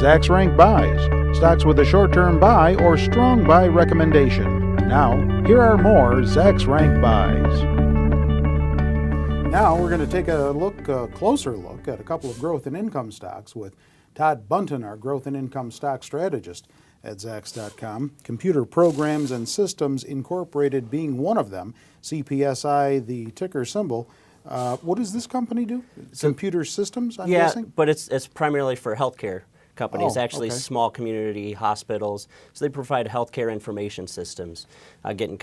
Zacks Rank Buys, stocks with a short-term buy or strong buy recommendation. Now, here are more Zacks Rank Buys. Now we're going to take a closer look at a couple of growth and income stocks with Todd Bunton, our growth and income stock strategist at Zacks.com. Computer Programs and Systems Incorporated being one of them. CPSI, the ticker symbol. What does this company do? Computer systems, I'm guessing? Yeah, but it's primarily for healthcare companies, okay. Small community hospitals. So they provide healthcare information systems, getting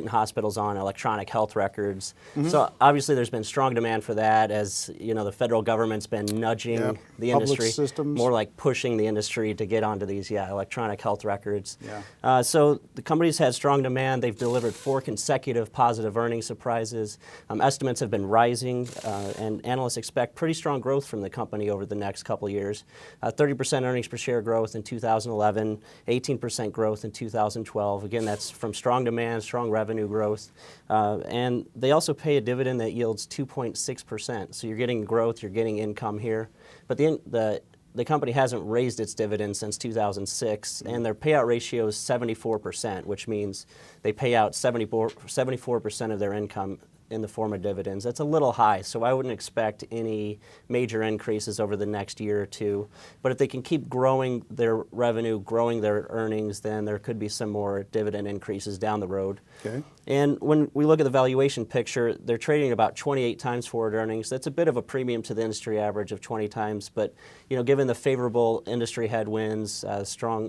hospitals on electronic health records. So obviously there's been strong demand for that, as you know, the federal government's been nudging the industry, more like pushing the industry to get onto these electronic health records. So the company's had strong demand. They've delivered 4 consecutive positive earnings surprises. Estimates have been rising, and analysts expect pretty strong growth from the company over the next couple of years. 30% earnings per share growth in 2011, 18% growth in 2012. Again, that's from strong demand, strong revenue growth. And they also pay a dividend that yields 2.6%. So you're getting growth, you're getting income here. But the company hasn't raised its dividend since 2006, and their payout ratio is 74%, which means they pay out 74% of their income in the form of dividends. That's a little high, so I wouldn't expect any major increases over the next year or two. But if they can keep growing their revenue, growing their earnings, then there could be some more dividend increases down the road. Okay. And when we look at the valuation picture, they're trading about 28 times forward earnings. That's a bit of a premium to the industry average of 20 times, but you know, given the favorable industry headwinds, strong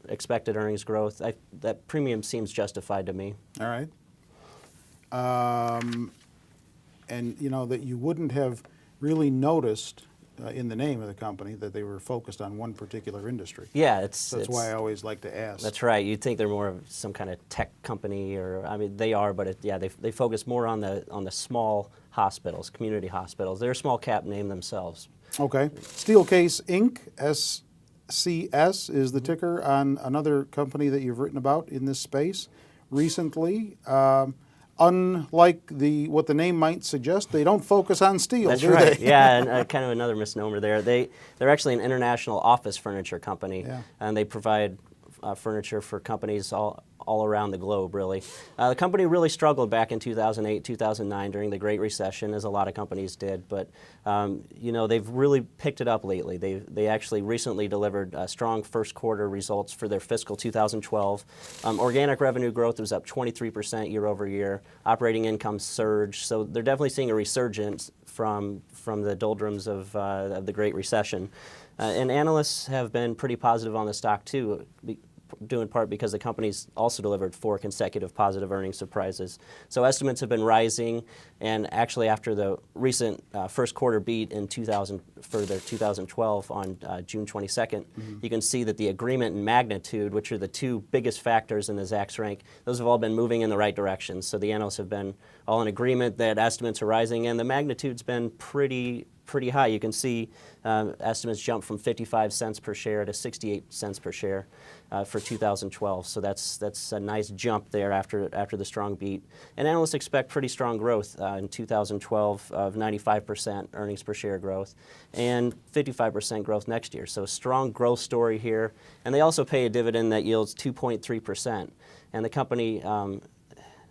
expected earnings growth, that premium seems justified to me. All right. And you know that you wouldn't have really noticed in the name of the company that they were focused on one particular industry. Yeah, that's why I always like to ask. That's right. You'd think they're more of some kind of tech company, or I mean, they are, but they focus more on the small hospitals, community hospitals. They're a small cap name themselves. Okay. Steelcase Inc. SCS is the ticker on another company that you've written about in this space recently. Unlike what the name might suggest, they don't focus on steel, That's do right. they? Yeah, and kind of another misnomer there. They're actually an international office furniture company, and they provide furniture for companies all around the globe, really. The company really struggled back in 2008, 2009 during the Great Recession, as a lot of companies did, but you know, they've really picked it up lately. They actually recently delivered strong first quarter results for their fiscal 2012. Organic revenue growth was up 23% year over year. Operating income surged, so they're definitely seeing a resurgence from the doldrums of the Great Recession. And analysts have been pretty positive on the stock too, due in part because the company's also delivered 4 consecutive positive earnings surprises. So estimates have been rising, and actually after the recent first quarter beat in 2012 on June 22nd, you can see that the agreement and magnitude, which are the 2 biggest factors in the Zacks rank, those have all been moving in the right direction. So the analysts have been all in agreement that estimates are rising, and the magnitude's been pretty high. You can see estimates jump from 55 cents per share to 68 cents per share for 2012. So that's a nice jump there after the strong beat. And analysts expect pretty strong growth in 2012 of 95% earnings per share growth and 55% growth next year. So strong growth story here. And they also pay a dividend that yields 2.3%. And the company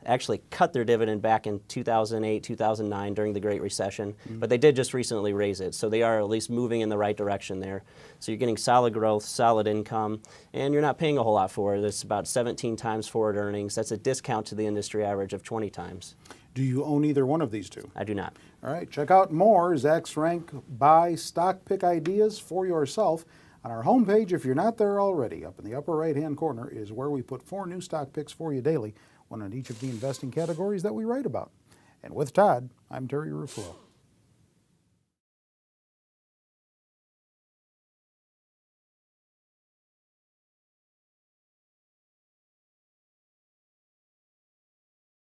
actually cut their dividend back in 2008, 2009 during the Great Recession, but they did just recently raise it, so they are at least moving in the right direction there. So you're getting solid growth, solid income, and you're not paying a whole lot for it. It's about 17 times forward earnings. That's a discount to the industry average of 20 times. Do you own either one of these 2? I do not. All right, check out more Zacks Rank Buy stock pick ideas for yourself on our homepage. If you're not there already, up in the upper right-hand corner is where we put 4 new stock picks for you daily, one on each of the investing categories that we write about. And with Todd, I'm Terry Ruffalo.